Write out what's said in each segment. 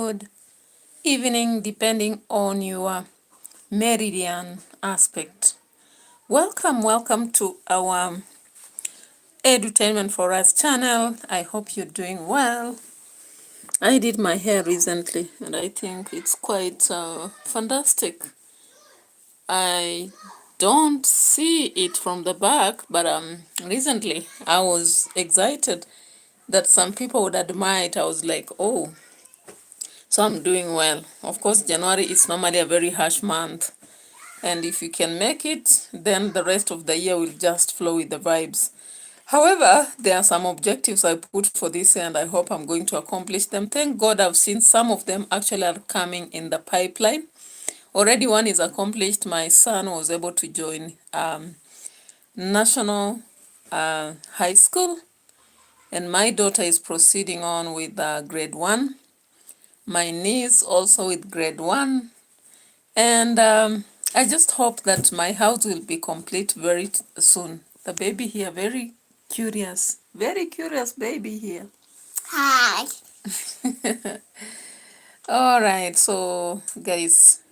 good evening, depending on your meridian aspect. Welcome to our Edutainment for Us channel. I hope you're doing well. I did my hair recently and I think it's quite fantastic. I don't see it from the back, but recently I was excited that some people would admire it. I was like, oh, so I'm doing well. Of course, January is normally a very harsh month, and if you can make it, then the rest of the year will just flow with the vibes. However, there are some objectives I put for this year, and I hope I'm going to accomplish them. Thank God I've seen some of them actually are coming in the pipeline. Already one is accomplished. My son was able to join national high school, and my daughter is proceeding on with grade 1. My niece also with grade 1. And I just hope that my house will be complete very soon. The baby here, very curious baby here. Hi. All right, so guys,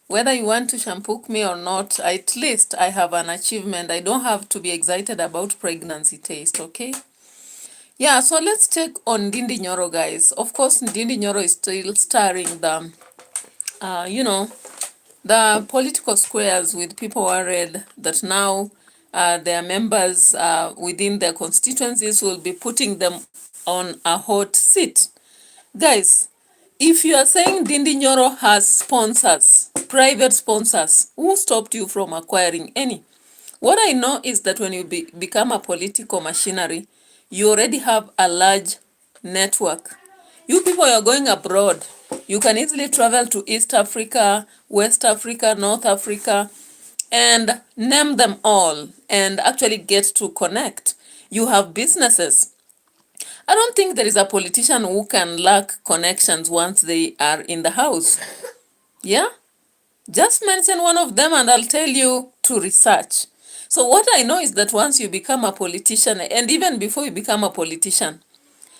whether you want to shampoo me or not, at least I have an achievement. I don't have to be excited about pregnancy taste, okay? Yeah, so let's check on NDINDI NYORO, guys. Of course, NDINDI NYORO is still starring the, the political squares with people worried that now their members within their constituencies will be putting them on a hot seat. Guys, if you are saying NDINDI NYORO has sponsors, private sponsors, who stopped you from acquiring any? What I know is that when you become a political machinery, you already have a large network. You people are going abroad. You can easily travel to East Africa, West Africa, North Africa, and name them all and actually get to connect. You have businesses. I don't think there is a politician who can lack connections once they are in the house. Yeah? Just mention one of them and I'll tell you to research. So what I know is that once you become a politician, and even before you become a politician,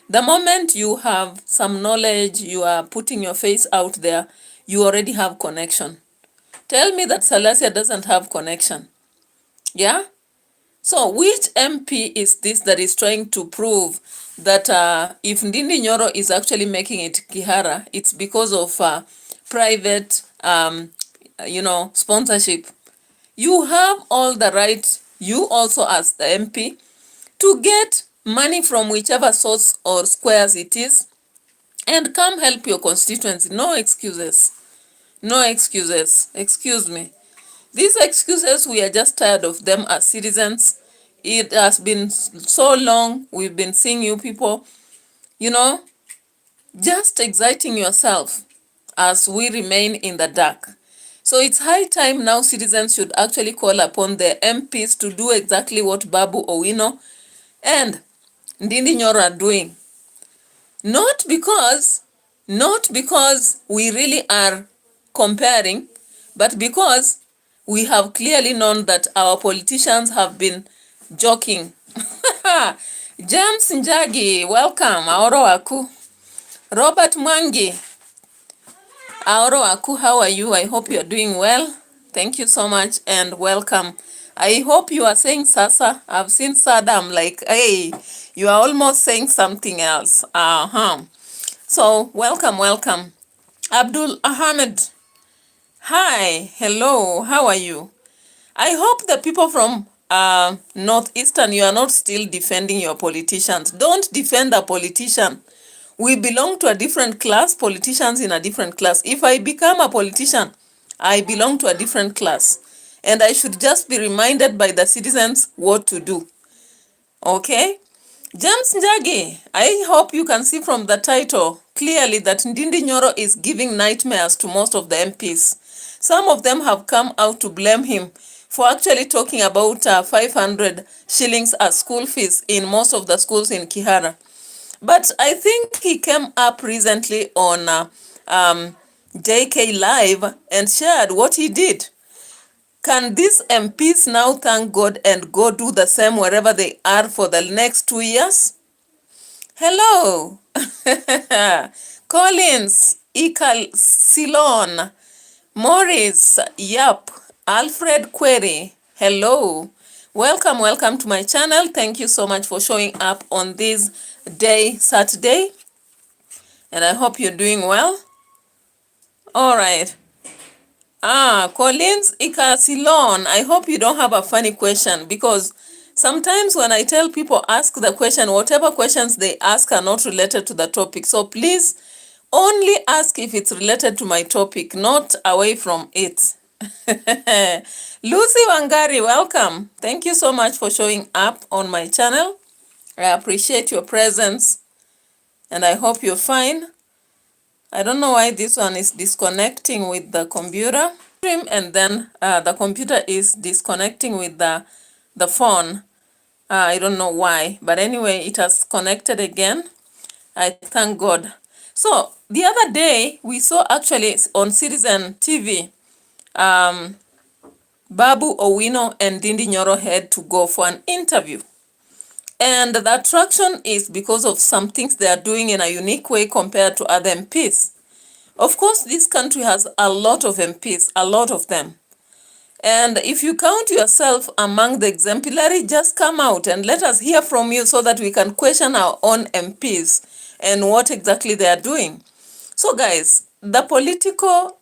the moment you have some knowledge, you are putting your face out there, you already have connection. Tell me that Salasia doesn't have connection. Yeah? So which MP is this that is trying to prove that if NDINDI NYORO is actually making it Kihara, it's because of private, sponsorship? You have all the right, you also as the MP, to get money from whichever source or squares it is and come help your constituency. No excuses. No excuses. Excuse me. These excuses, we are just tired of them as citizens. It has been so long. We've been seeing you people, just exciting yourself as we remain in the dark. So it's high time now citizens should actually call upon their MPs to do exactly what Babu Owino and NDINDI NYORO are doing. Not because we really are comparing, but because we have clearly known that our politicians have been joking. James Njagi, welcome. Aoro Aku. Robert Mwangi, Aoro Aku, how are you? I hope you are doing well. Thank you so much and welcome. I hope you are saying Sasa. I've seen Sadam like, hey, you are almost saying something else. So, welcome. Abdul Ahmed, hi, hello, how are you? I hope the people from Northeastern, you are not still defending your politicians. Don't defend a politician. We belong to a different class, politicians in a different class. If I become a politician, I belong to a different class. And I should just be reminded by the citizens what to do. Okay? James Njagi, I hope you can see from the title clearly that NDINDI NYORO is giving nightmares to most of the MPs. Some of them have come out to blame him for actually talking about 500 shillings as school fees in most of the schools in Kihara. But I think he came up recently on JK Live and shared what he did. Can these MPs now thank God and go do the same wherever they are for the next 2 years? Hello. Collins, Ikal Silon, Morris, Yap, Alfred Query, hello. Welcome to my channel. Thank you so much for showing up on this day, Saturday. And I hope you're doing well. All right. Collins Ikasilon, I hope you don't have a funny question, because sometimes when I tell people ask the question, whatever questions they ask are not related to the topic. So please only ask if it's related to my topic, not away from it. Lucy Wangari, welcome. Thank you so much for showing up on my channel. I appreciate your presence and I hope you're fine. I don't know why this one is disconnecting with the computer, and then the computer is disconnecting with the phone. I don't know why, but anyway, it has connected again. I thank God. So the other day we saw actually on Citizen TV, Babu Owino and Ndindi Nyoro had to go for an interview. And the attraction is because of some things they are doing in a unique way compared to other MPs. Of course, this country has a lot of MPs, a lot of them. And if you count yourself among the exemplary, just come out and let us hear from you so that we can question our own MPs and what exactly they are doing. So guys, the political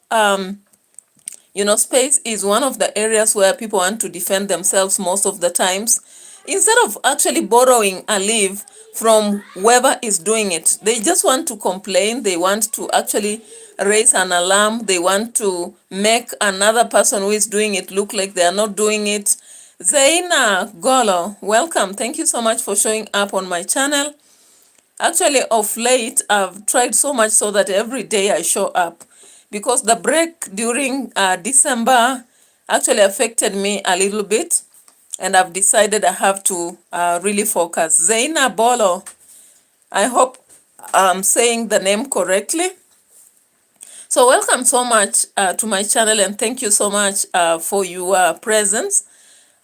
space is one of the areas where people want to defend themselves most of the times. Instead of actually borrowing a leave from whoever is doing it, they just want to complain. They want to actually raise an alarm. They want to make another person who is doing it look like they are not doing it. Zaina Golo, welcome. Thank you so much for showing up on my channel. Actually, of late, I've tried so much so that every day I show up, because the break during December actually affected me a little bit, and I've decided I have to really focus. Zaina Bolo, I hope I'm saying the name correctly. So welcome so much to my channel, and thank you so much for your presence.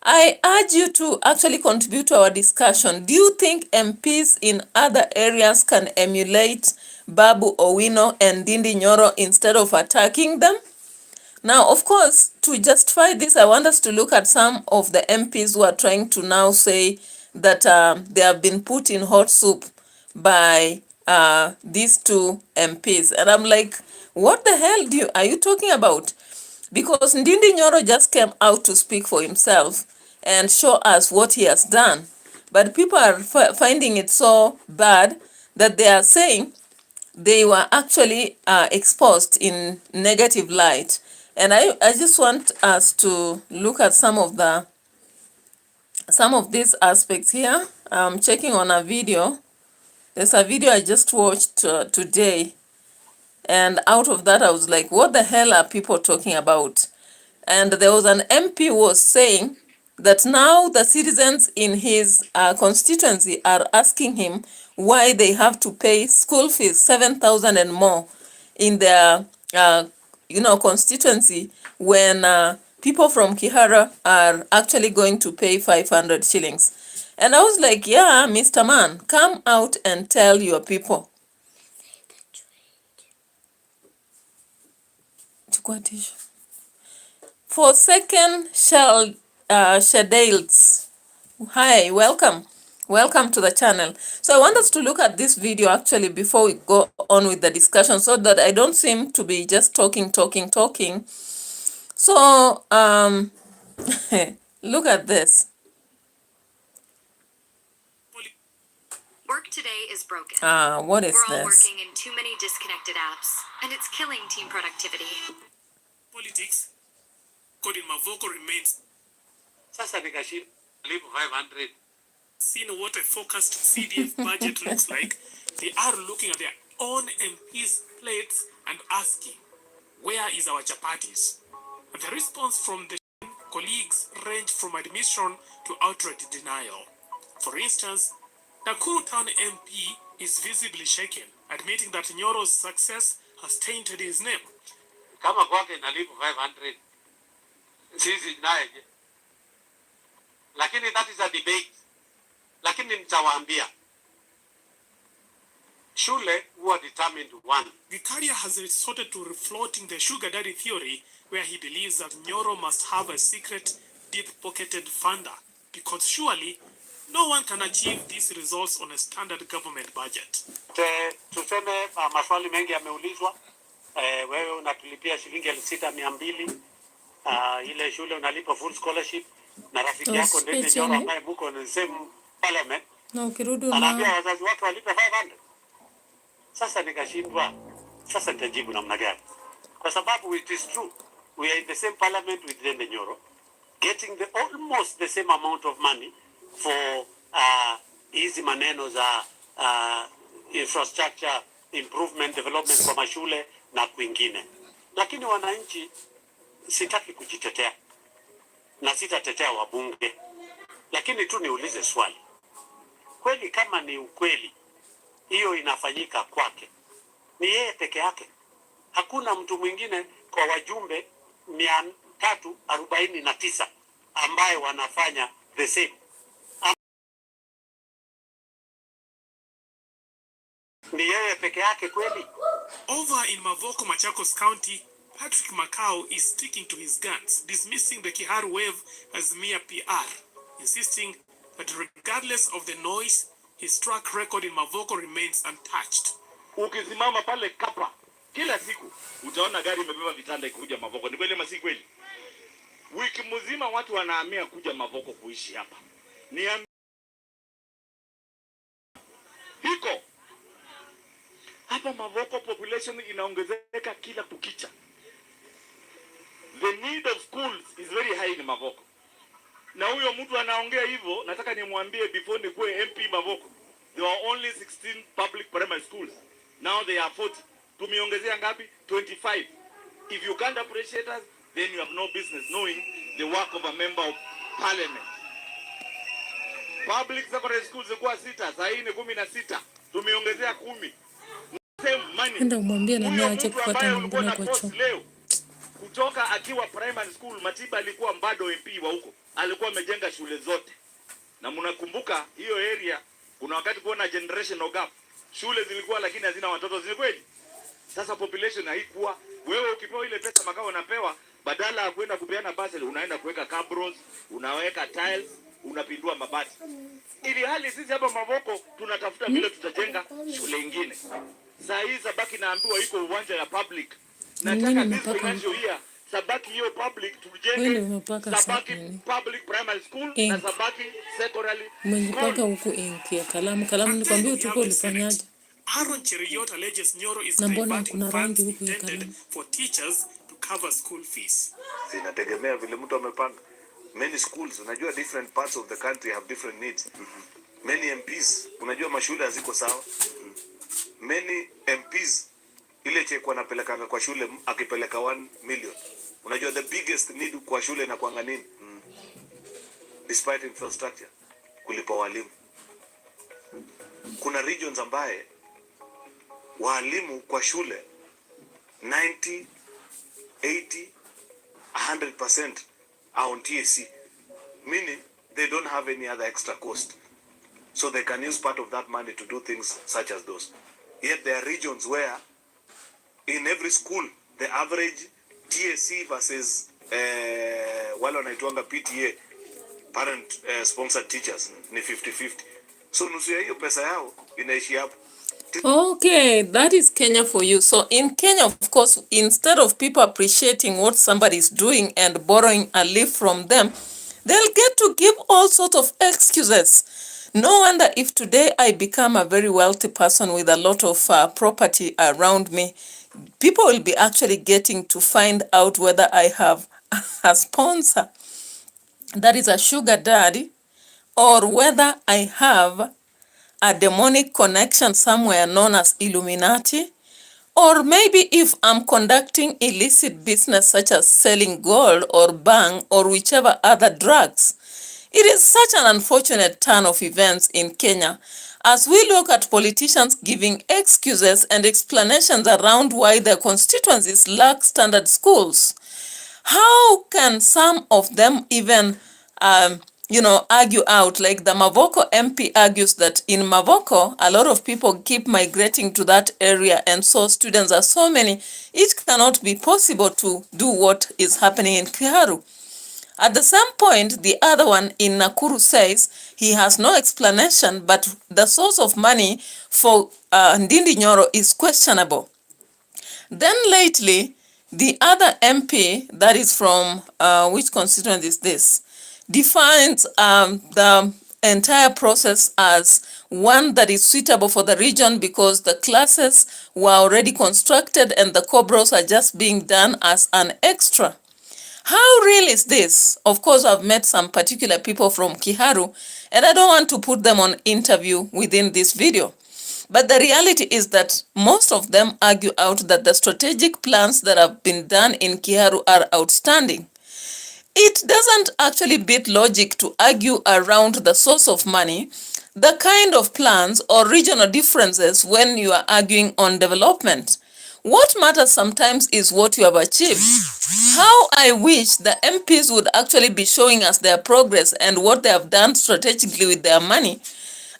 I urge you to actually contribute to our discussion. Do you think MPs in other areas can emulate Babu Owino and Ndindi Nyoro instead of attacking them? Now, of course, to justify this, I want us to look at some of the MPs who are trying to now say that they have been put in hot soup by these two MPs. And I'm like, what the hell are you talking about? Because Ndindi Nyoro just came out to speak for himself and show us what he has done. But people are finding it so bad that they are saying they were actually exposed in negative light. And I just want us to look at some of these aspects here. I'm checking on a video. There's a video I just watched today. And out of that, I was like, what the hell are people talking about? And there was an MP who was saying that now the citizens in his constituency are asking him why they have to pay school fees, 7,000 and more in their constituency, when people from Kihara are actually going to pay 500 shillings. And I was like, yeah, Mr. Man, come out and tell your people. For second Shadales, hi, welcome to the channel. So I want us to look at this video actually before we go on with the discussion, so that I don't seem to be just talking. So look at this. Work today is broken. What is this? We're all working in too many disconnected apps, and it's killing team productivity. Politics, Colin Mavoko remains. Sasa nikashinda lipo 500. Seeing what a focused CDF budget looks like, they are looking at their own MPs' plates and asking, where is our chapatis? And the response from the colleagues range from admission to outright denial. For instance, Nakuru Town MP is visibly shaken, admitting that Nyoro's success has tainted his name. Kama kwake nalipo 500. Sisi naye. Lakini that is a debate. Lakini nitawaambia. shule huwa determined one. Gikaria has resorted to refloating the sugar daddy theory, where he believes that NYORO must have a secret, deep-pocketed funder, because surely no one can achieve these results on a standard government budget. Tuseme maswali mengi yameulizwa. Wewe unatulipia shilingi 6,200. Ile shule unalipa full scholarship na rafiki yako ndio NYORO ambaye mko na same parliament. Na ukirudi anaambia wazazi wake walipe 500. Sasa nikashindwa. Sasa nitajibu namna gani? Kwa sababu it is true. We are in the same parliament with NYORO, getting almost the same amount of money for hizi maneno za infrastructure improvement development kwa mashule na kwingine. Lakini wananchi, sitaki kujitetea na sitatetea wabunge, lakini tu niulize swali. Kweli kama ni ukweli hiyo inafanyika kwake, ni yeye peke yake? Hakuna mtu mwingine kwa wajumbe 349 ambaye wanafanya the same? Ni yeye peke yake kweli? Over in Mavoko, Machakos County, Patrick Macau is sticking to his guns, dismissing the Kiharu wave as mere PR, insisting that regardless of the noise, his track record in Mavoko remains untouched. Ukisimama pale Kapa kila siku utaona gari imebeba vitanda ikuja Mavoko. Ni kweli ama si kweli? Wiki mzima watu wanahamia kuja Mavoko kuishi hapa. Ni hiko hapa Mavoko, population inaongezeka kila kukicha. The need of schools is very high in Mavoko. Na huyo mtu anaongea hivyo, nataka nimwambie before nikuwe MP Mavoko, there were only 16 public primary schools. Now they are 40. Tumeongezea ngapi? 25. If you can't appreciate us, then you have no business knowing the work of a member of parliament. Public secondary schools zilikuwa 6, sasa hii ni 16. Tumeongezea 10. Same money. Ndio mwambie na mimi aache kufuata mwingine kwa choo. Leo kutoka akiwa primary school, Matiba alikuwa bado MP wa huko. Alikuwa amejenga shule zote. Na mnakumbuka hiyo area kuna wakati kuona generational gap. Shule zilikuwa lakini hazina watoto, zile kweli. Sasa population haikuwa. Wewe ukipewa ile pesa makao unapewa, badala ya kwenda kupeana basel unaenda kuweka cabros, unaweka tiles, unapindua mabati. Ili hali sisi hapa Mavoko tunatafuta vile tutajenga shule nyingine. Saa hii Sabaki naambiwa iko uwanja ya public. Nataka this financial year Sabaki hiyo public tujenge Sabaki public primary school na Sabaki secondary school. Umejipaka huku ink ya kalamu nikwambia utuko ulifanyaje? Aaron Cheriot alleges NYORO is diverting funds intended for teachers to cover school fees. Inategemea vile mtu amepanga. Many schools, unajua different parts of the country have different needs. Many MPs, unajua mashule haziko sawa. Many MPs ile cheko anapeleka kwa shule akipeleka 1 million. Unajua the biggest need kwa shule na kuanga nini? Despite infrastructure, kulipa walimu. Kuna regions ambaye walimu kwa shule 90, 80, 100% are on TSC, meaning they don't have any other extra cost, so they can use part of that money to do things such as those. Yet there are regions where in every school the average TSC versus wale wanaitwanga PTA, parent sponsored teachers, ni 50-50. So nusu ya hiyo pesa yao inaishi hapo. Okay, that is Kenya for you. So in Kenya, of course, instead of people appreciating what somebody is doing and borrowing a leaf from them, they'll get to give all sorts of excuses. No wonder if today I become a very wealthy person with a lot of property around me, people will be actually getting to find out whether I have a sponsor that is a sugar daddy, or whether I have a demonic connection somewhere known as Illuminati, or maybe if I'm conducting illicit business such as selling gold or bang or whichever other drugs. It is such an unfortunate turn of events in Kenya as we look at politicians giving excuses and explanations around why their constituencies lack standard schools. How can some of them even argue out. Like the Mavoko MP argues that in Mavoko, a lot of people keep migrating to that area, and so students are so many, it cannot be possible to do what is happening in Kiharu. At the same point, the other one in Nakuru says he has no explanation, but the source of money for Ndindi Nyoro is questionable. Then lately, the other MP, that is from, which constituent is this, defines the entire process as one that is suitable for the region because the classes were already constructed and the cobros are just being done as an extra. How real is this? Of course, I've met some particular people from Kiharu, and I don't want to put them on interview within this video. But the reality is that most of them argue out that the strategic plans that have been done in Kiharu are outstanding. It doesn't actually beat logic to argue around the source of money, the kind of plans or regional differences when you are arguing on development. What matters sometimes is what you have achieved. How I wish the MPs would actually be showing us their progress and what they have done strategically with their money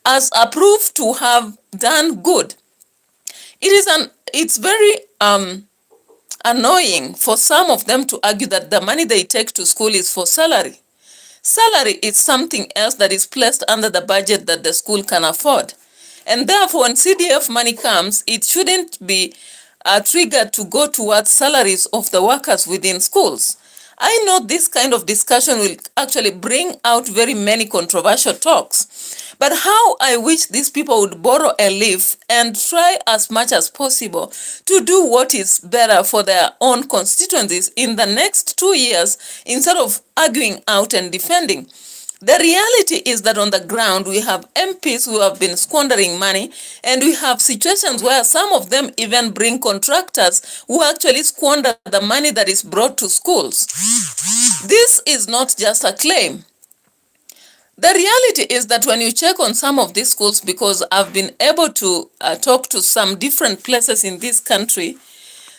as a proof to have done good. It's very annoying for some of them to argue that the money they take to school is for salary. Salary is something else that is placed under the budget that the school can afford. And therefore, when CDF money comes, it shouldn't be triggered to go towards salaries of the workers within schools. I know this kind of discussion will actually bring out very many controversial talks. But how I wish these people would borrow a leaf and try as much as possible to do what is better for their own constituencies in the next 2 years instead of arguing out and defending. The reality is that on the ground, we have MPs who have been squandering money, and we have situations where some of them even bring contractors who actually squander the money that is brought to schools. This is not just a claim. The reality is that when you check on some of these schools, because I've been able to talk to some different places in this country,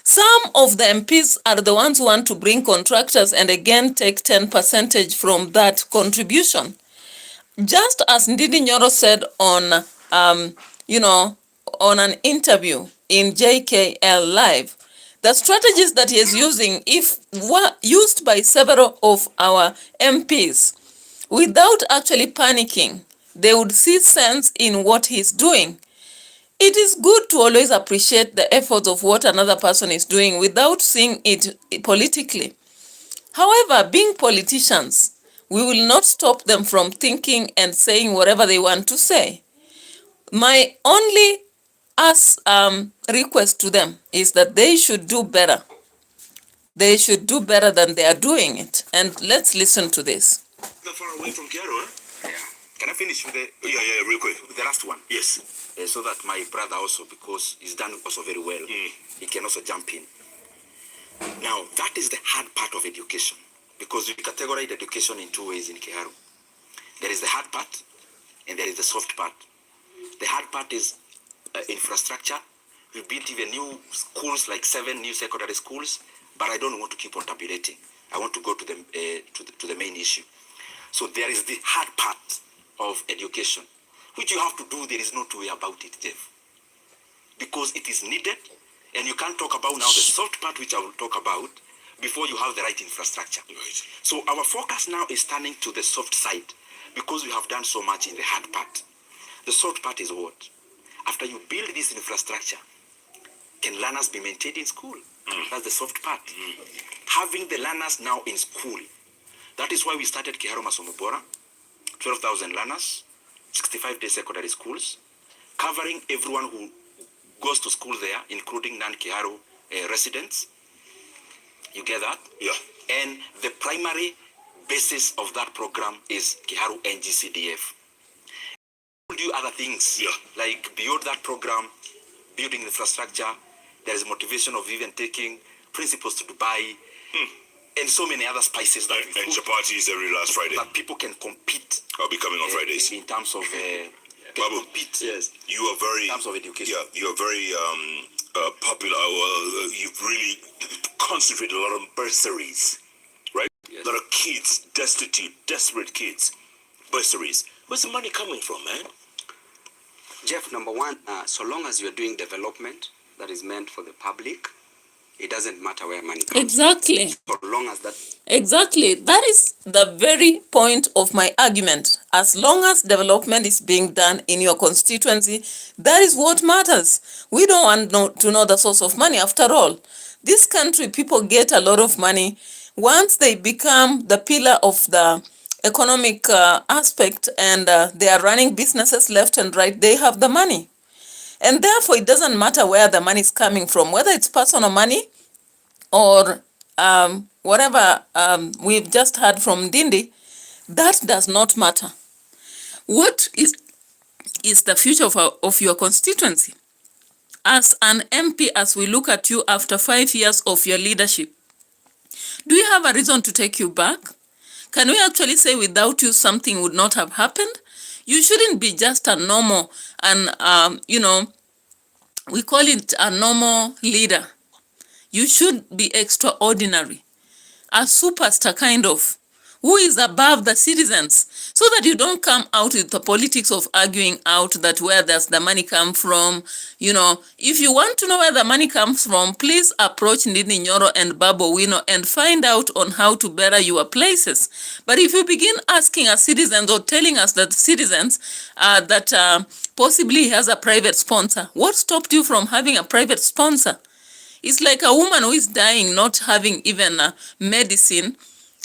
some of the MPs are the ones who want to bring contractors and again take 10% from that contribution. Just as Ndindi Nyoro said on, on an interview in JKL Live, the strategies that he is using, if were used by several of our MPs, without actually panicking, they would see sense in what he's doing. It is good to always appreciate the efforts of what another person is doing without seeing it politically. However, being politicians, we will not stop them from thinking and saying whatever they want to say. My only request to them is that they should do better. They should do better than they are doing it. And let's listen to this. Not far away from Kiharu, Yeah. Can I finish with the... Yeah, real quick. With the last one? Yes. So that my brother also, because he's done also very well, he can also jump in. Now, that is the hard part of education, because we categorize education in two ways in Kiharu. There is the hard part, and there is the soft part. The hard part is infrastructure. We built even new schools, like 7 new secondary schools, but I don't want to keep on tabulating. I want to go to the main issue. So there is the hard part of education, which you have to do. There is no two way about it, Jeff, because it is needed, and you can't talk about now the soft part, which I will talk about, before you have the right infrastructure. Right. So our focus now is turning to the soft side, because we have done so much in the hard part. The soft part is what? After you build this infrastructure, can learners be maintained in school? That's the soft part. Having the learners now in school. That is why we started Kiharu Masomo Bora, 12,000 learners, 65-day secondary schools, covering everyone who goes to school there, including non-Kiharu residents. You get that? Yeah. And the primary basis of that program is Kiharu NGCDF. We'll do other things, like beyond that program, building infrastructure. There is motivation of even taking principles to Dubai, and so many other spices that we and chapati is every last Friday. That people can compete. I'll be coming on Fridays. In terms of Babu, compete. Yes. You are very in terms of education. Yeah, you are very popular. You've really concentrated a lot on bursaries, right? Yes. A lot of kids, destitute, desperate kids. bursaries. Where's the money coming from, man? Jeff, number one, so long as you're doing development that is meant for the public, it doesn't matter where money comes Exactly. from. So long as that... Exactly. That is the very point of my argument. As long as development is being done in your constituency, that is what matters. We don't want to know the source of money. After all, this country, people get a lot of money. Once they become the pillar of the economic aspect and they are running businesses left and right, they have the money. And therefore, it doesn't matter where the money is coming from, whether it's personal money or whatever we've just heard from NDINDI, that does not matter. What is the future of your constituency? As an MP, as we look at you after 5 years of your leadership, do you have a reason to take you back? Can we actually say without you something would not have happened? You shouldn't be just a normal, and we call it a normal leader. You should be extraordinary, a superstar kind of, who is above the citizens, so that you don't come out with the politics of arguing out that where does the money come from. If you want to know where the money comes from, please approach NDINDI, NYORO and Babu Owino and find out on how to better your places. But if you begin asking us citizens or telling us that citizens that possibly has a private sponsor, what stopped you from having a private sponsor? It's like a woman who is dying, not having even medicine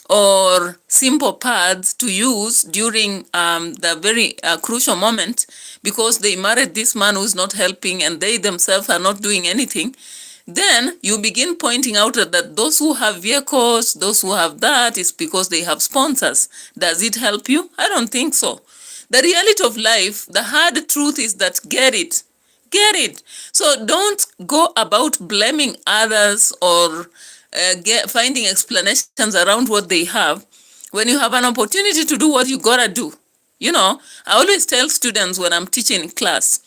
or simple pads to use during the very crucial moment, because they married this man who's not helping and they themselves are not doing anything. Then you begin pointing out that those who have vehicles, those who have that, is because they have sponsors. Does it help you? I don't think so. The reality of life, the hard truth is that get it. So don't go about blaming others or finding explanations around what they have when you have an opportunity to do what you gotta do. I always tell students when I'm teaching in class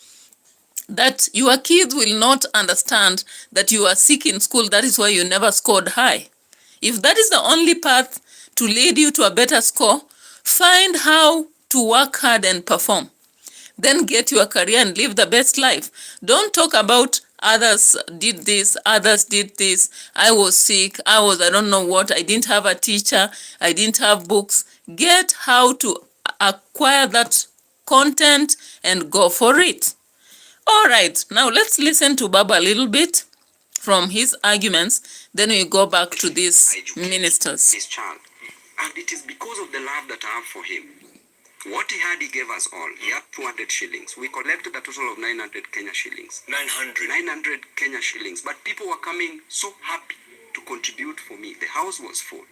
that your kids will not understand that you are sick in school. That is why you never scored high. If that is the only path to lead you to a better score, find how to work hard and perform. Then get your career and live the best life. Don't talk about others did this, others did this. I was sick, I don't know what, I didn't have a teacher, I didn't have books. Get how to acquire that content and go for it. All right, now let's listen to Baba a little bit from his arguments. Then we go back to these ministers. His child. And it is because of the love that I have for him. What he had, he gave us all. He had 200 shillings. We collected a total of 900 Kenya shillings. 900 Kenya shillings. But people were coming so happy to contribute for me. The house was full.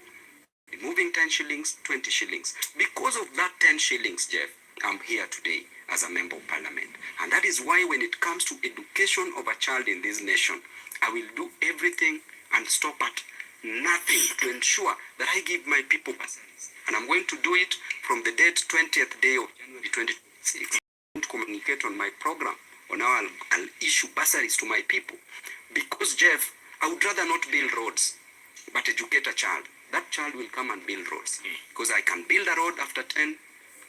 Removing 10 shillings, 20 shillings. Because of that 10 shillings, Jeff, I'm here today as a member of parliament. And that is why when it comes to education of a child in this nation, I will do everything and stop at nothing to ensure that I give my people bursaries. And I'm going to do it from the date 20th day of January 2026. I'm going to communicate on my program on how I'll issue bursaries to my people. Because, Jeff, I would rather not build roads, but educate a child. That child will come and build roads. Because I can build a road after 10,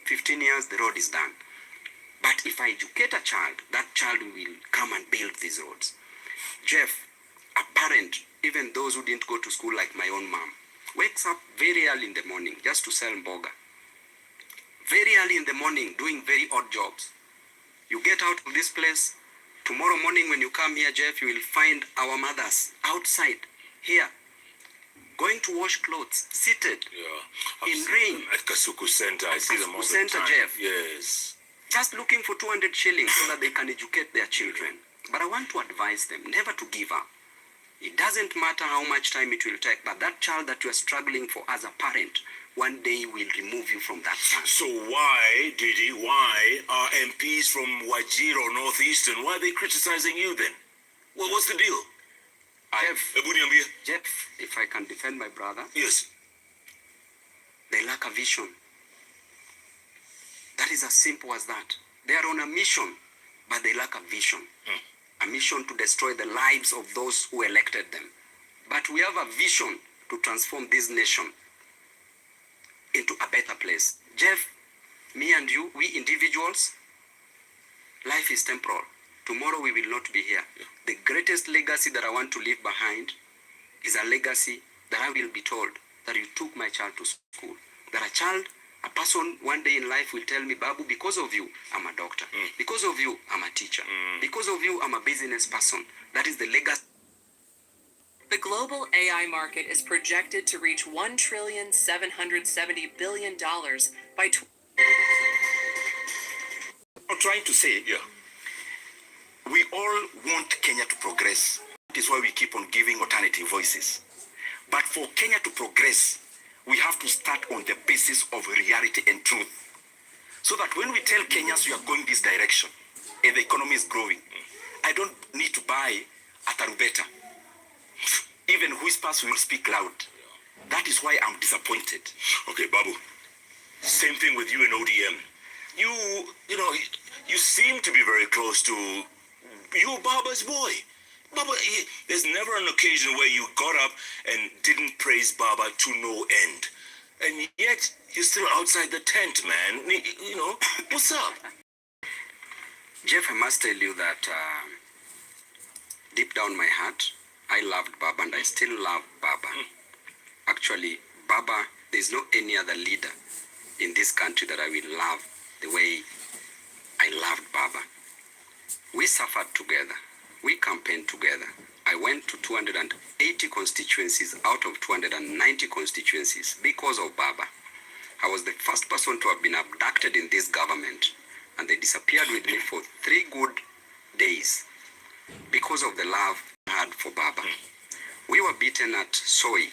15 years, the road is done. But if I educate a child, that child will come and build these roads. Jeff, a parent, even those who didn't go to school like my own mom, wakes up very early in the morning just to sell mboga. Very early in the morning, doing very odd jobs. You get out of this place, tomorrow morning when you come here, Jeff, you will find our mothers outside, here, going to wash clothes, seated, in rain. At Kasuku Center, I see them all the Center, time. Jeff. Yes. Just looking for 200 shillings so that they can educate their children. But I want to advise them never to give up. It doesn't matter how much time it will take, but that child that you are struggling for as a parent, one day will remove you from that son. So why, Didi, why are MPs from Wajir Northeastern, why are they criticizing you then? Well, what's the deal? Jeff, if I can defend my brother. Yes. They lack a vision. That is as simple as that. They are on a mission, but they lack a vision. A mission to destroy the lives of those who elected them. But we have a vision to transform this nation into a better place. Jeff, Me and you, we individuals, life is temporal. Tomorrow we will not be here. Yeah. The greatest legacy that I want to leave behind is a legacy that I will be told that you took my child to school. That a person one day in life will tell me, Babu, because of you, I'm a doctor. Because of you, I'm a teacher. Because of you, I'm a business person. That is the legacy. The global AI market is projected to reach $1,770 billion by I'm trying to say, we all want Kenya to progress. That is why we keep on giving alternative voices. But for Kenya to progress, we have to start on the basis of reality and truth. So that when we tell Kenyans we are going this direction and the economy is growing, I don't need to buy a tarubeta. Even whispers will speak loud. That is why I'm disappointed. Okay, Babu. Same thing with you and ODM. You seem to be very close to Baba's boy. Baba, there's never an occasion where you got up and didn't praise Baba to no end. And yet, you're still outside the tent, man. What's up? Jeff, I must tell you that deep down my heart, I loved Baba and I still love Baba. Actually, Baba, there's no any other leader in this country that I will love the way I loved Baba. We suffered together. We campaigned together. I went to 280 constituencies out of 290 constituencies because of Baba. I was the first person to have been abducted in this government, and they disappeared with me for 3 good days because of the love I had for Baba. We were beaten at Soi,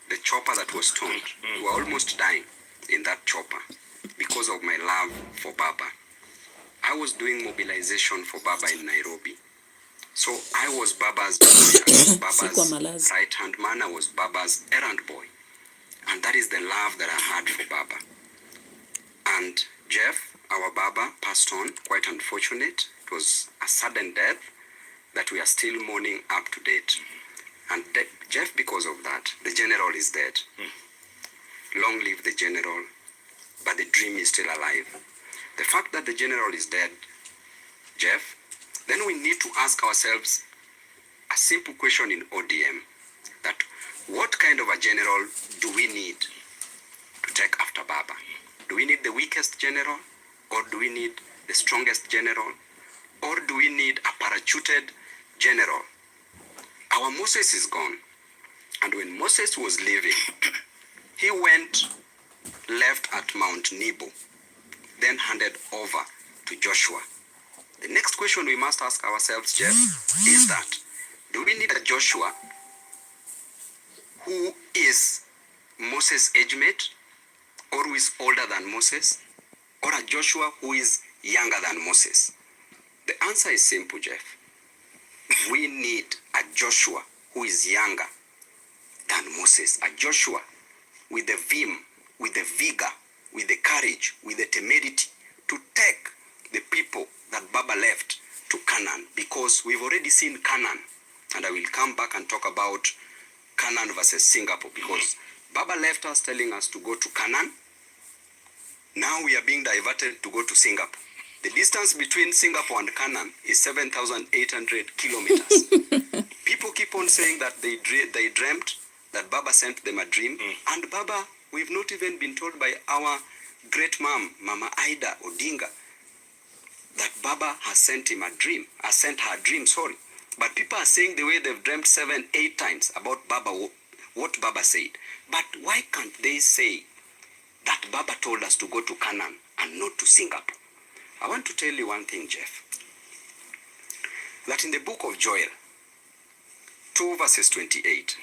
the chopper that was stoned. We were almost dying in that chopper because of my love for Baba. I was doing mobilization for Baba in Nairobi. So I was Baba's boy, I was Baba's right-hand man, I was Baba's errand boy. And that is the love that I had for Baba. And Jeff, our Baba, passed on, quite unfortunate. It was a sudden death that we are still mourning up to date. And Jeff, because of that, the general is dead. Long live the general, but the dream is still alive. The fact that the general is dead, Jeff, then we need to ask ourselves a simple question in ODM, that what kind of a general do we need to take after Baba? Do we need the weakest general, or do we need the strongest general, or do we need a parachuted general? Our Moses is gone, and when Moses was leaving, he left at Mount Nebo, then handed over to Joshua. The next question we must ask ourselves, Jeff, is that, do we need a Joshua who is Moses' age mate, or who is older than Moses, or a Joshua who is younger than Moses? The answer is simple, Jeff. We need a Joshua who is younger than Moses, a Joshua with the vim, with the vigor, with the courage, with the temerity to take the people that Baba left to Canaan, because we've already seen Canaan, and I will come back and talk about Canaan versus Singapore, because Baba left us telling us to go to Canaan. Now we are being diverted to go to Singapore. The distance between Singapore and Canaan is 7,800 kilometers. People keep on saying that they dreamt that Baba sent them a dream, and Baba, we've not even been told by our great mom, Mama Ida Odinga, that Baba has sent him a dream, sent her a dream, sorry. But people are saying the way they've dreamt 7-8 times about Baba, what Baba said. But why can't they say that Baba told us to go to Canaan and not to Singapore? I want to tell you one thing, Jeff, that in the book of Joel, 2 verses 28,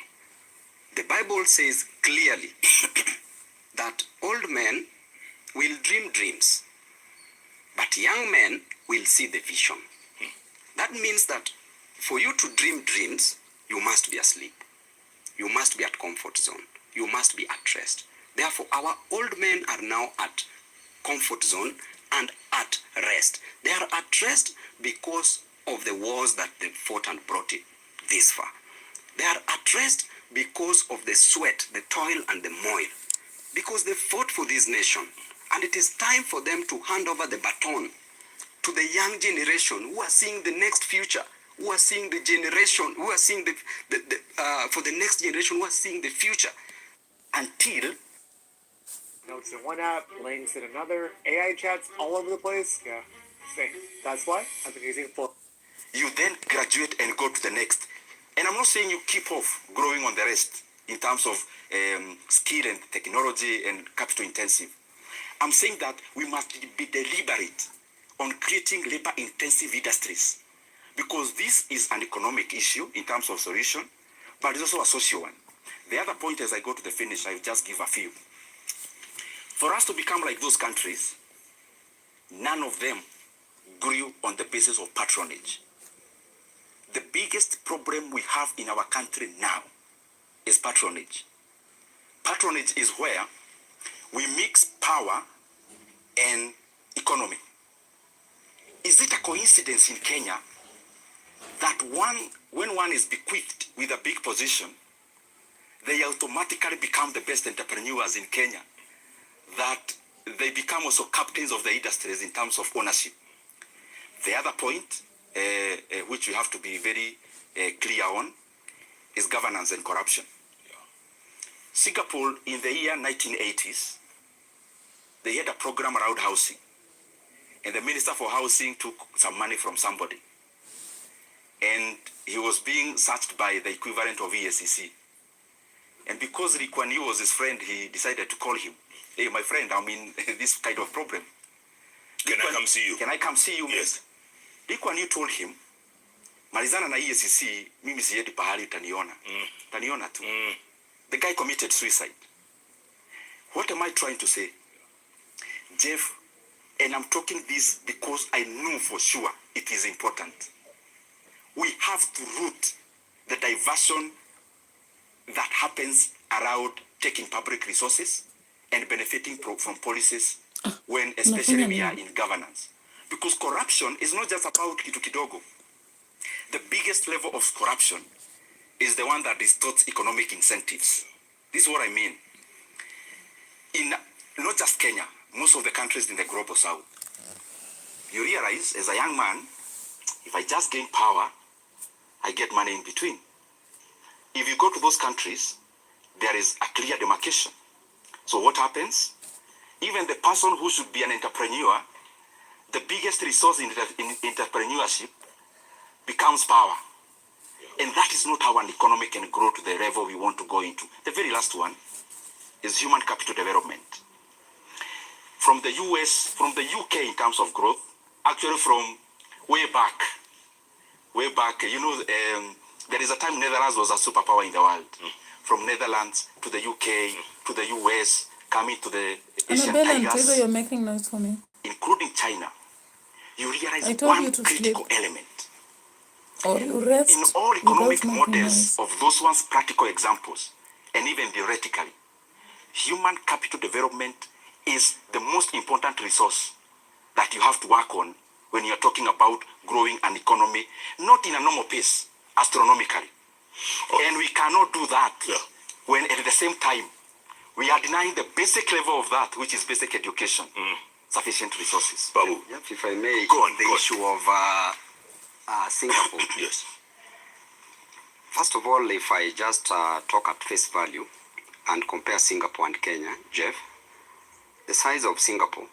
the Bible says clearly that old men will dream dreams, but young men will see the vision. That means that for you to dream dreams, you must be asleep. You must be at comfort zone. You must be at rest. Therefore, our old men are now at comfort zone and at rest. They are at rest because of the wars that they fought and brought it this far. They are at rest because of the sweat, the toil, and the moil. Because they fought for this nation And it is time for them to hand over the baton to the young generation who are seeing the next future, who are seeing the generation, who are seeing for the next generation, who are seeing the future. Until notes in one app, links in another, AI chats all over the place. Yeah, same. That's why I've been using full. You then graduate and go to the next. And I'm not saying you keep off growing on the rest in terms of skill and technology and capital intensive. I'm saying that we must be deliberate on creating labor intensive industries, because this is an economic issue in terms of solution, but it's also a social one. The other point, as I go to the finish, I'll just give a few. For us to become like those countries, none of them grew on the basis of patronage. The biggest problem we have in our country now is patronage. Patronage is where we mix power and economy. Is it a coincidence in Kenya that when one is bequeathed with a big position, they automatically become the best entrepreneurs in Kenya, that they become also captains of the industries in terms of ownership? The other point, which we have to be very clear on, is governance and corruption. Singapore, in the year 1980s, they had a program around housing, and the Minister for Housing took some money from somebody, and he was being searched by the equivalent of ESCC. And because Lee Kuan Yew was his friend, he decided to call him. Hey, my friend, I'm in this kind of problem. Can I come see you? Can I come see you? Yes. Lee Kuan Yew told him, malizana na ESCC, mimi siendi pahali utaniona. Utaniona tu. The guy committed suicide. What am I trying to say? Jeff, and I'm talking this because I know for sure it is important. We have to root the diversion that happens around taking public resources and benefiting from policies when especially we are in governance. Because corruption is not just about kitu kidogo. The biggest level of corruption is the one that distorts economic incentives. This is what I mean. In not just Kenya, most of the countries in the global south, you realize as a young man, if I just gain power, I get money in between. If you go to those countries, there is a clear demarcation. So what happens? Even the person who should be an entrepreneur, the biggest resource in entrepreneurship becomes power. And that is not how an economy can grow to the level we want to go into. The very last one is human capital development. From the US, from the UK in terms of growth, actually from way back, you know, there is a time Netherlands was a superpower in the world. From Netherlands to the UK, to the US, coming to the Asian tigers, you're making noise for me. Including China. You realize I told you one to critical sleep. element. Or you rest. In all economic making models noise. of those ones practical examples, and even theoretically, human capital development is the most important resource that you have to work on when you're talking about growing an economy, not in a normal pace, astronomically. And we cannot do that when at the same time we are denying the basic level of that, which is basic education, sufficient resources. Babu, If I may, go on, the issue of Singapore. Yes. First of all, if I just talk at face value and compare Singapore and Kenya, Jeff, the size of Singapore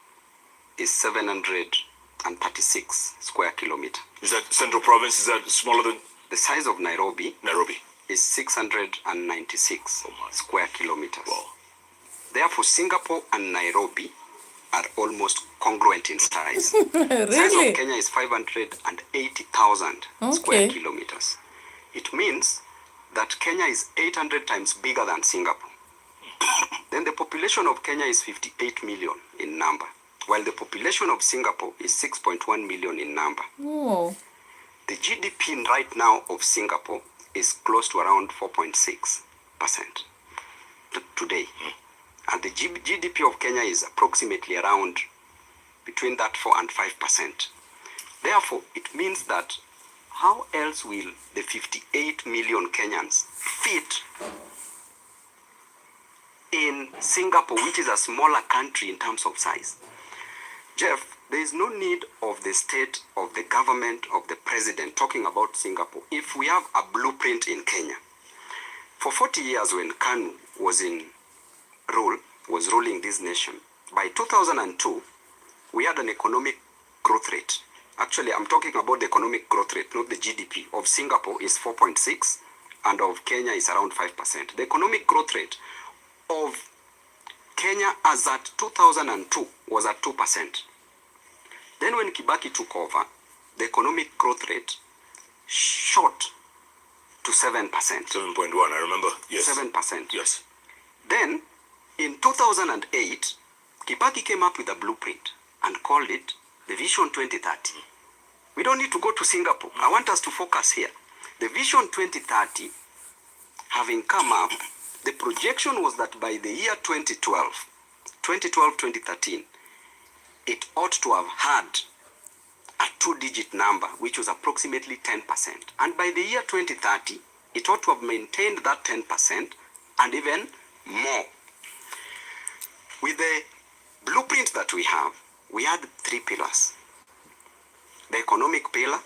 is 736 square kilometers. Is that central province? Is that smaller than? The size of Nairobi Nairobi is 696 square kilometers. Wow. Therefore, Singapore and Nairobi are almost congruent in size. Really? The size of Kenya is 580,000 square kilometers. It means that Kenya is 800 times bigger than Singapore. Then the population of Kenya is 58 million in number, while the population of Singapore is 6.1 million in number. Oh. The GDP right now of Singapore is close to around 4.6% today. And the GDP of Kenya is approximately around between that 4 and 5%. Therefore, it means that how else will the 58 million Kenyans fit in in Singapore, which is a smaller country in terms of size. Jeff, there is no need of the state, of the government, of the president talking about Singapore if we have a blueprint in Kenya. For 40 years when KANU was ruling this nation, by 2002, we had an economic growth rate. Actually, I'm talking about the economic growth rate, not the GDP. Of Singapore is 4.6 and of Kenya is around 5%. The economic growth rate of Kenya as at 2002 was at 2%. Then when Kibaki took over, the economic growth rate shot to 7%. 7.1, I remember. Yes. 7%. Yes. Then, in 2008, Kibaki came up with a blueprint and called it the Vision 2030. We don't need to go to Singapore. I want us to focus here. The Vision 2030, having come up, the projection was that by the year 2013, it ought to have had a two-digit number, which was approximately 10%. And by the year 2030, it ought to have maintained that 10% and even more. With the blueprint that we have, we had 3 pillars. The economic pillar,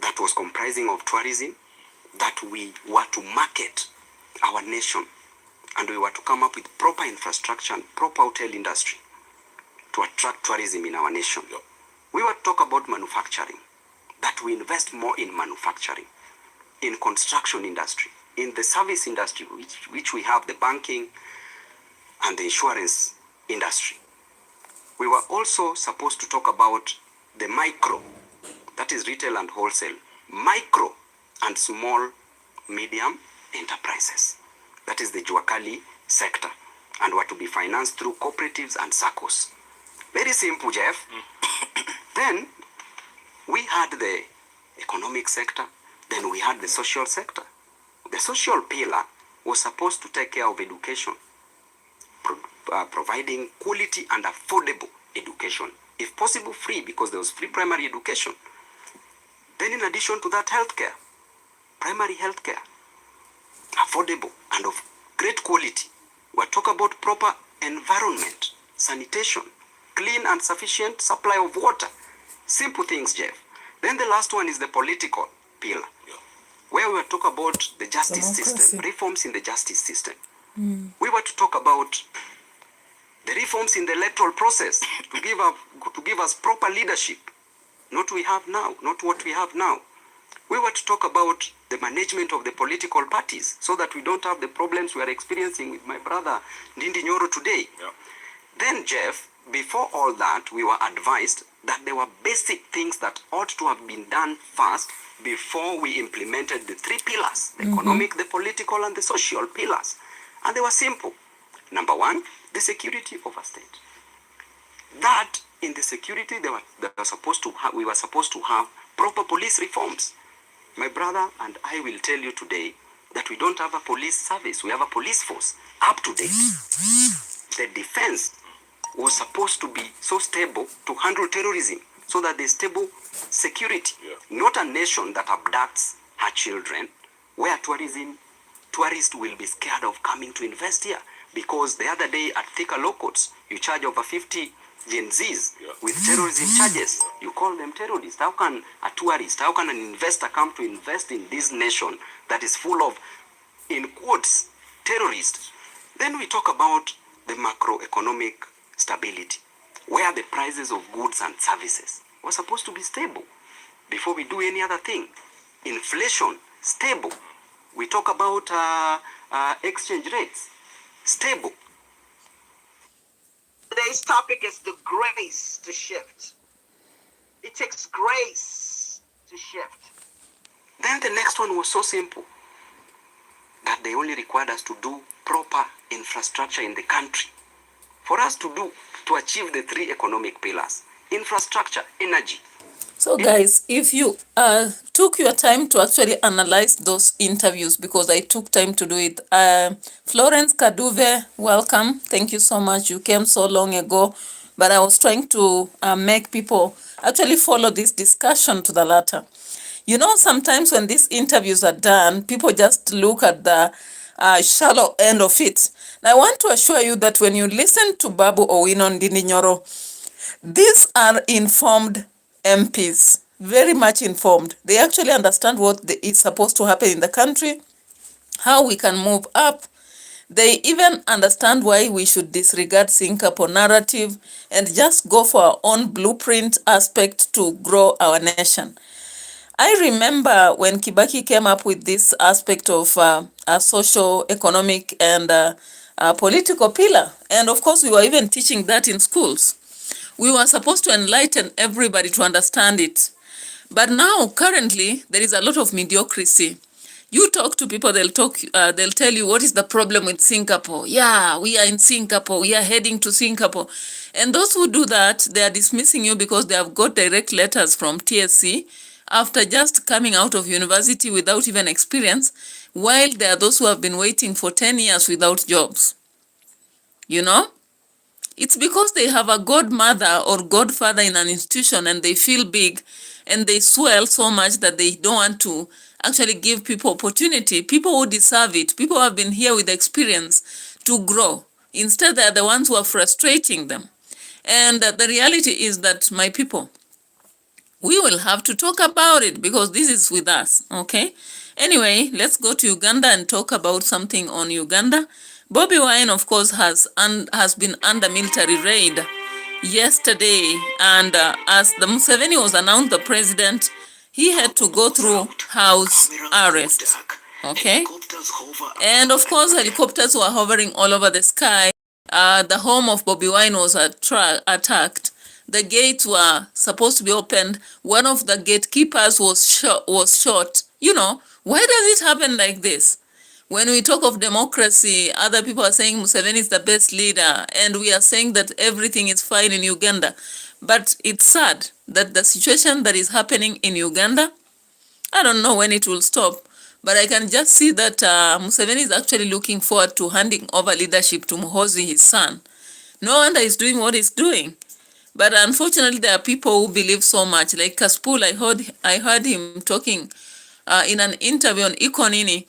that was comprising of tourism, that we were to market our nation, and we were to come up with proper infrastructure and proper hotel industry to attract tourism in our nation. We were to talk about manufacturing, that we invest more in manufacturing, in construction industry, in the service industry, which we have the banking and the insurance industry. We were also supposed to talk about the micro, that is retail and wholesale, micro and small medium enterprises, that is the Juakali sector, and were to be financed through cooperatives and SACCOs. Very simple, Jeff. Then we had the economic sector, then we had the social sector. The social pillar was supposed to take care of education, providing quality and affordable education, if possible free, because there was free primary education. Then in addition to that, healthcare, primary healthcare, affordable and of great quality. We're talking about proper environment, sanitation, clean and sufficient supply of water. Simple things, Jeff. Then the last one is the political pillar, where we were talking about the justice system, reforms in the justice system. We were to talk about the reforms in the electoral process to give us proper leadership, not what we have now. We were to talk about the management of the political parties so that we don't have the problems we are experiencing with my brother NDINDI today. Then, Jeff, before all that, we were advised that there were basic things that ought to have been done first before we implemented the 3 pillars, the economic, the political, and the social pillars. And they were simple. Number 1, the security of a state. That in the security, we were supposed to have proper police reforms. My brother and I will tell you today that we don't have a police service. We have a police force up to date. The defense was supposed to be so stable to handle terrorism, so that there's stable security. Not a nation that abducts her children, where tourists will be scared of coming to invest here. Because the other day at Thika Law Courts, you charge over 50 Gen Zs with terrorism charges. You call them terrorists. How can a tourist, how can an investor come to invest in this nation that is full of, in quotes, terrorists? Then we talk about the macroeconomic stability, where the prices of goods and services were supposed to be stable before we do any other thing. Inflation, stable. We talk about exchange rates, stable. Today's topic is the grace to shift. It takes grace to shift. Then the next one was so simple that they only required us to do proper infrastructure in the country. For us to achieve the 3 economic pillars, infrastructure, energy. So guys, if you took your time to actually analyze those interviews, because I took time to do it. Florence Kaduve, welcome. Thank you so much. You came so long ago, but I was trying to make people actually follow this discussion to the latter. You know, sometimes when these interviews are done, people just look at the shallow end of it. And I want to assure you that when you listen to Babu Owino Ndindi Nyoro, these are informed MPs, very much informed. They actually understand what is supposed to happen in the country, how we can move up. They even understand why we should disregard Singapore narrative and just go for our own blueprint aspect to grow our nation. I remember when Kibaki came up with this aspect of a social, economic, and political pillar. And of course, we were even teaching that in schools. We were supposed to enlighten everybody to understand it. But now, currently, there is a lot of mediocrity. You talk to people, they'll tell you what is the problem with Singapore. Yeah, we are in Singapore. We are heading to Singapore. And those who do that, they are dismissing you because they have got direct letters from TSC after just coming out of university without even experience, while there are those who have been waiting for 10 years without jobs. You know? It's because they have a godmother or godfather in an institution and they feel big and they swell so much that they don't want to actually give people opportunity, people who deserve it, people who have been here with experience to grow. Instead, they're the ones who are frustrating them. And the reality is that, my people, we will have to talk about it because this is with us, okay? Anyway, let's go to Uganda and talk about something on Uganda. Bobi Wine, of course, has been under military raid yesterday, and as the Museveni was announced the president, he had to go through house arrest, okay? And of course, helicopters were hovering all over the sky. The home of Bobi Wine was attacked. The gates were supposed to be opened. One of the gatekeepers was shot. You know, why does it happen like this? When we talk of democracy, other people are saying Museveni is the best leader, and we are saying that everything is fine in Uganda. But it's sad that the situation that is happening in Uganda, I don't know when it will stop, but I can just see that Museveni is actually looking forward to handing over leadership to Muhoozi, his son. No wonder he's doing what he's doing. But unfortunately, there are people who believe so much. Like Kaspul, I heard him talking in an interview on Ikonini,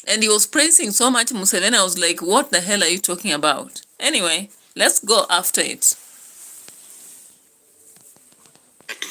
and he was praising so much Museveni. I was like, what the hell are you talking about? Anyway, let's go after it.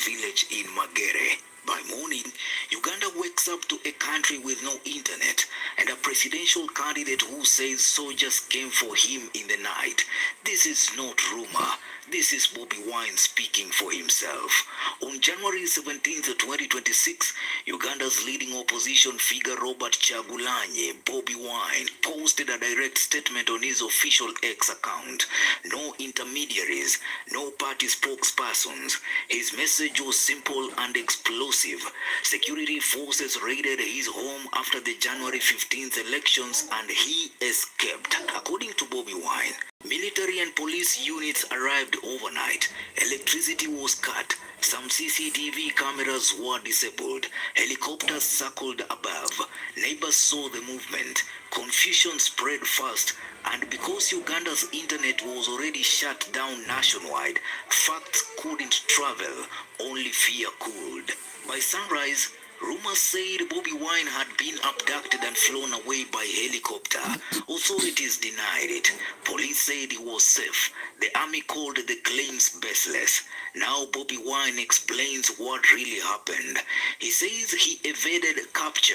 Village in Magere. By morning, Uganda wakes up to a country with no internet and a presidential candidate who says soldiers came for him in the night. This is not rumor. This is Bobi Wine speaking for himself. On January 17, 2026, Uganda's leading opposition figure Robert Kyagulanyi, Bobi Wine, posted a direct statement on his official X account. No intermediaries, no party spokespersons. His message was simple and explosive. Security forces raided his home after the January 15th elections and he escaped. According to Bobi Wine, military and police units arrived overnight. Electricity was cut. Some CCTV cameras were disabled. Helicopters circled above. Neighbors saw the movement. Confusion spread fast, and because Uganda's internet was already shut down nationwide, facts couldn't travel, only fear could. By sunrise, rumors said Bobi Wine had been abducted and flown away by helicopter. Authorities denied it. Police said he was safe. The army called the claims baseless. Now Bobi Wine explains what really happened. He says he evaded capture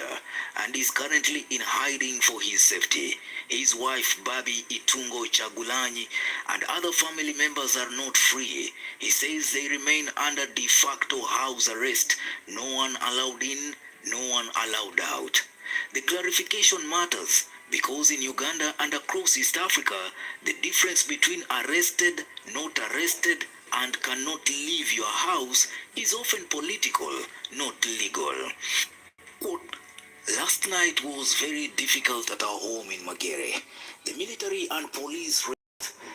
and is currently in hiding for his safety. His wife Babi Itungo Kyagulanyi and other family members are not free. He says they remain under de facto house arrest. No one allowed in, no one allowed out. The clarification matters because in Uganda and across East Africa, the difference between arrested, not arrested, and cannot leave your house is often political, not legal. Quote, last night was very difficult at our home in Magere. The military and police,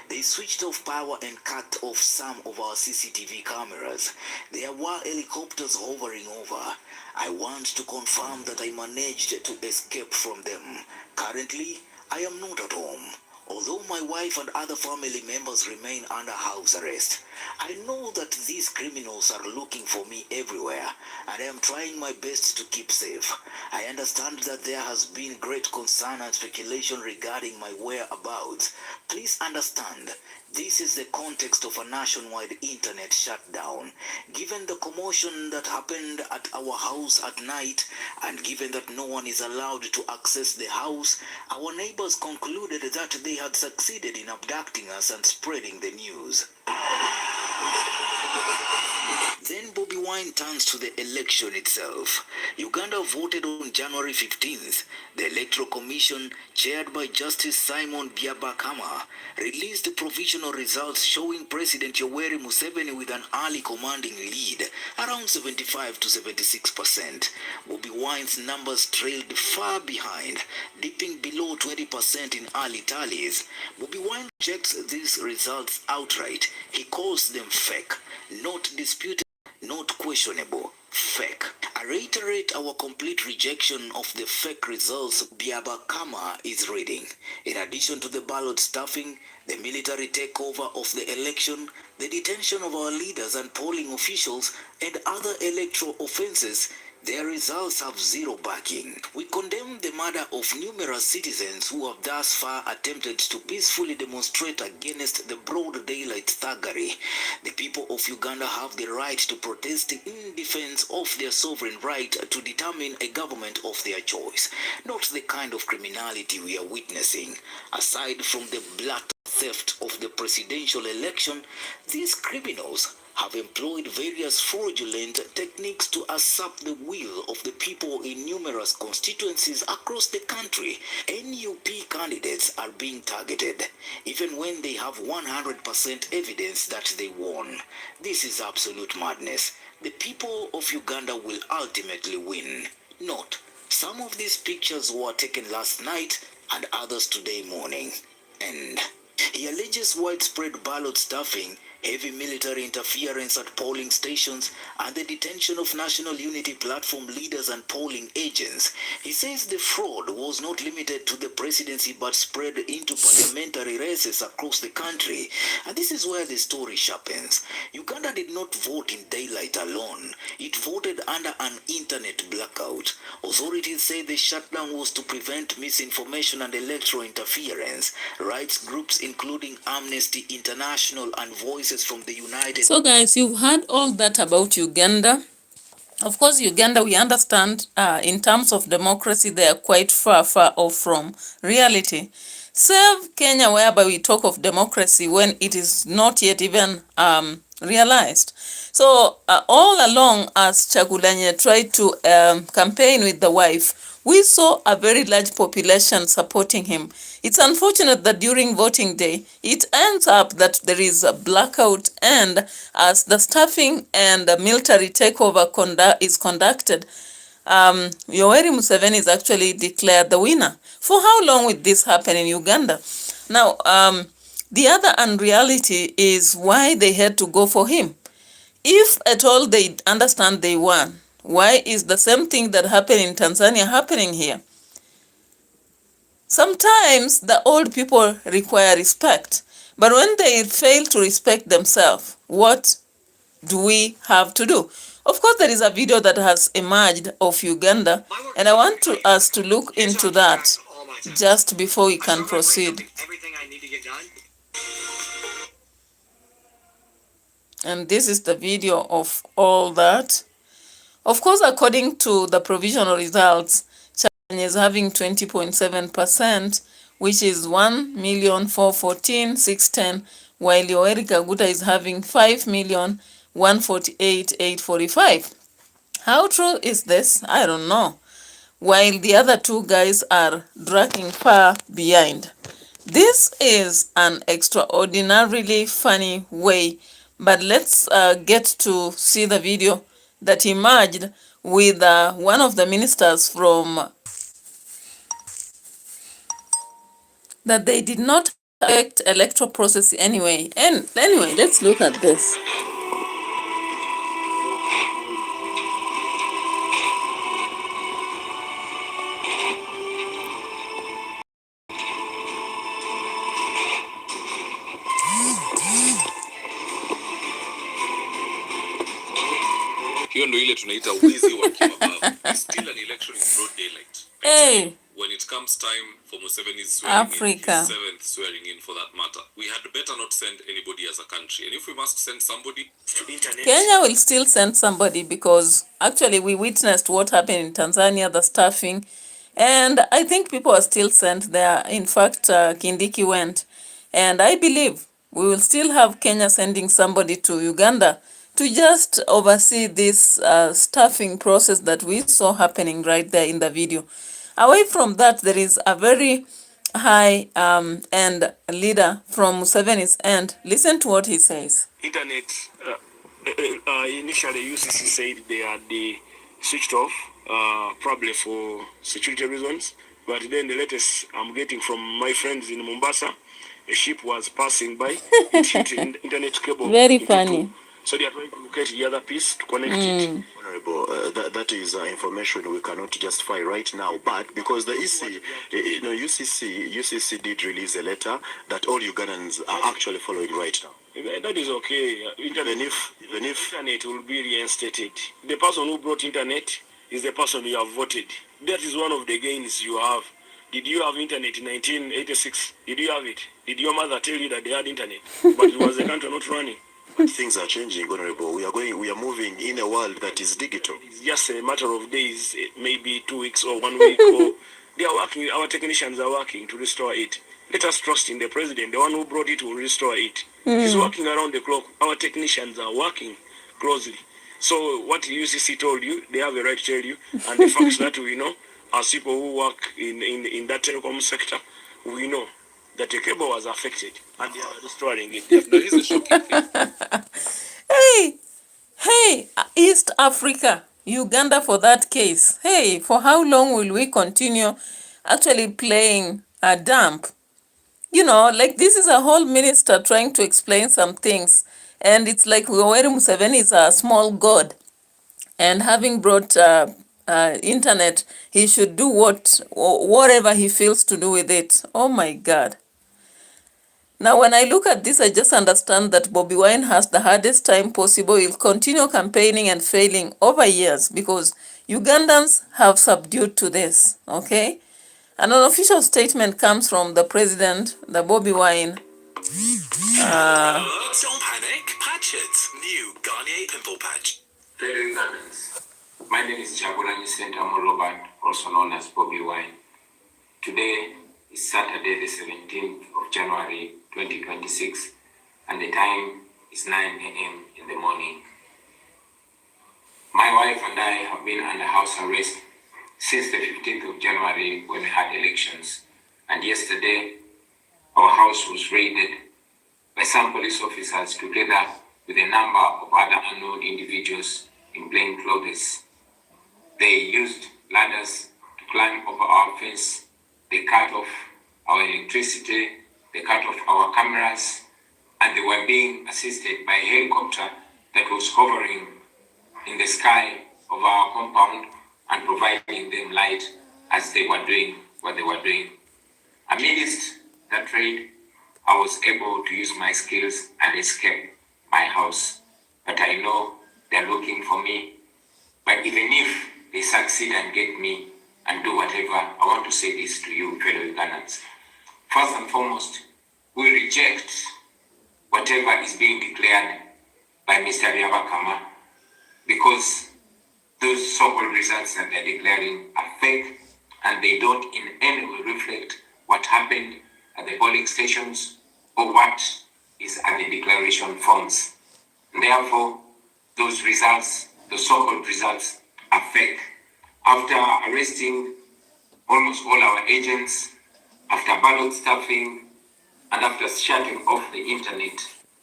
they switched off power and cut off some of our CCTV cameras. There were helicopters hovering over. I want to confirm that I managed to escape from them. Currently, I am not at home. Although my wife and other family members remain under house arrest, I know that these criminals are looking for me everywhere, and I am trying my best to keep safe. I understand that there has been great concern and speculation regarding my whereabouts. Please understand, this is the context of a nationwide internet shutdown. Given the commotion that happened at our house at night, and given that no one is allowed to access the house, our neighbors concluded that they had succeeded in abducting us and spreading the news. Then Bobi Wine turns to the election itself. Uganda voted on January 15th. The Electoral Commission, chaired by Justice Simon Byabakama, released provisional results showing President Yoweri Museveni with an early commanding lead, around 75 to 76%. Bobi Wine's numbers trailed far behind, dipping below 20% in early tallies. Bobi Wine rejects these results outright. He calls them fake, not disputed, not questionable, fake. I reiterate our complete rejection of the fake results Byabakama is reading. In addition to the ballot stuffing, the military takeover of the election, the detention of our leaders and polling officials, and other electoral offenses, their results have zero backing. We condemn the murder of numerous citizens who have thus far attempted to peacefully demonstrate against the broad daylight thuggery. The people of Uganda have the right to protest in defense of their sovereign right to determine a government of their choice, not the kind of criminality we are witnessing. Aside from the blatant theft of the presidential election, these criminals have employed various fraudulent techniques to usurp the will of the people in numerous constituencies across the country. NUP candidates are being targeted, even when they have 100% evidence that they won. This is absolute madness. The people of Uganda will ultimately win. Note, some of these pictures were taken last night and others today morning. And he alleges widespread ballot stuffing, heavy military interference at polling stations, and the detention of National Unity Platform leaders and polling agents. He says the fraud was not limited to the presidency but spread into parliamentary races across the country. And this is where the story sharpens. Uganda did not vote in daylight alone. It voted under an internet blackout. Authorities say the shutdown was to prevent misinformation and electoral interference. Rights groups including Amnesty International and Voices from the United. So guys, you've heard all that about Uganda. Of course, Uganda, we understand in terms of democracy, they are quite far off from reality. Save Kenya, whereby we talk of democracy when it is not yet even realized. So all along, as Chagulanye tried to campaign with the wife, we saw a very large population supporting him. It's unfortunate that during voting day, it ends up that there is a blackout, and as the staffing and the military takeover is conducted, Yoweri Museveni is actually declared the winner. For how long will this happen in Uganda? Now, the other unreality is why they had to go for him. If at all they understand they won, why is the same thing that happened in Tanzania happening here? Sometimes the old people require respect, but when they fail to respect themselves, what do we have to do? Of course, there is a video that has emerged of Uganda, and I want us to look into that just before we can proceed. And this is the video of all that. Of course, according to the provisional results, Chanya is having 20.7%, which is 1,414,610, while Yoweri Kaguta is having 5,148,845. How true is this? I don't know. While the other two guys are dragging far behind. This is an extraordinarily funny way, but let's get to see the video that emerged with one of the ministers from that they did not affect electoral process anyway. And anyway, let's look at this. hiyo ndio ile tunaita wizi wa kimabavu. It's still an election in broad daylight. Hey. When it comes time for Museveni's swearing Africa. in, his 7th swearing in for that matter, we had better not send anybody as a country. And if we must send somebody to internet, Kenya will still send somebody, because actually we witnessed what happened in Tanzania, the staffing, and I think people are still sent there. In fact, Kindiki went, and I believe we will still have Kenya sending somebody to Uganda to just oversee this staffing process that we saw happening right there in the video. Away from that, there is a very high end leader from Museveni's end. Listen to what he says. Internet, initially UCC said they had switched off, probably for security reasons. But then the latest I'm getting from my friends in Mombasa, a ship was passing by, it hit internet cable. Very funny. So they are trying to locate the other piece to connect it. Honorable, that is information we cannot justify right now. But because the EC, UCC did release a letter that all Ugandans are actually following right now. That is okay. Even if internet will be reinstated, the person who brought internet is the person you have voted. That is one of the gains you have. Did you have internet in 1986? Did you have it? Did your mother tell you that they had internet? But it was the country not running. But things are changing, Honorable. We are moving in a world that is digital. It's just a matter of days, maybe 2 weeks or 1 week. Or they are working. Our technicians are working to restore it. Let us trust in the president. The one who brought it will restore it. He's working around the clock. Our technicians are working closely. So what UCC told you, they have a right to tell you. And the facts that we know, as people who work in that telecom sector, we know that the cable was affected and they are restoring it. There is a shocking thing. Hey, East Africa, Uganda for that case. Hey, for how long will we continue actually playing a dump? You know, like this is a whole minister trying to explain some things. And it's like Yoweri Museveni is a small god. And having brought internet, he should do whatever he feels to do with it. Oh my God. Now, when I look at this, I just understand that Bobi Wine has the hardest time possible. He'll continue campaigning and failing over years because Ugandans have subdued to this, okay? And an official statement comes from the president, the Bobi Wine. Don't panic. Patch it. New Garnier Pimple Patch. Fellow Ugandans, my name is Chagulanyi Sentamu Robert, also known as Bobi Wine. Today is Saturday, the 17th of January 2026, and the time is 9 a.m. in the morning. My wife and I have been under house arrest since the 15th of January when we had elections, and yesterday our house was raided by some police officers together with a number of other unknown individuals in plain clothes. They used ladders to climb over our fence. They cut off our electricity, they cut off our cameras, and they were being assisted by a helicopter that was hovering in the sky of our compound and providing them light as they were doing what they were doing. Amidst that raid, I was able to use my skills and escape my house. But I know they're looking for me. But even if they succeed and get me and do whatever, I want to say this to you, fellow Ugandans. First and foremost, we reject whatever is being declared by Mr. Byabakama, because those so-called results that they're declaring are fake and they don't in any way reflect what happened at the polling stations or what is at the declaration forms. And therefore, those results, the so-called results, are fake. After arresting almost all our agents, after ballot stuffing, and after shutting off the internet,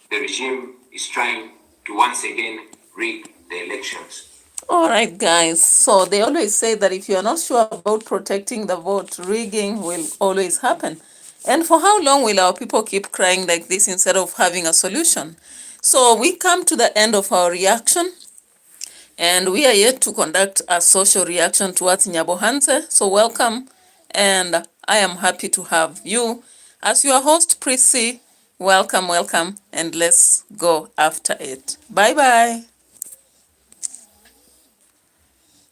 the regime is trying to once again rig the elections. All right, guys. So they always say that if you are not sure about protecting the vote, rigging will always happen. And for how long will our people keep crying like this instead of having a solution? So we come to the end of our reaction. And we are yet to conduct a social reaction towards Nyabohanse. So welcome. And I am happy to have you as your host, Prissy. Welcome, welcome. And let's go after it. Bye-bye.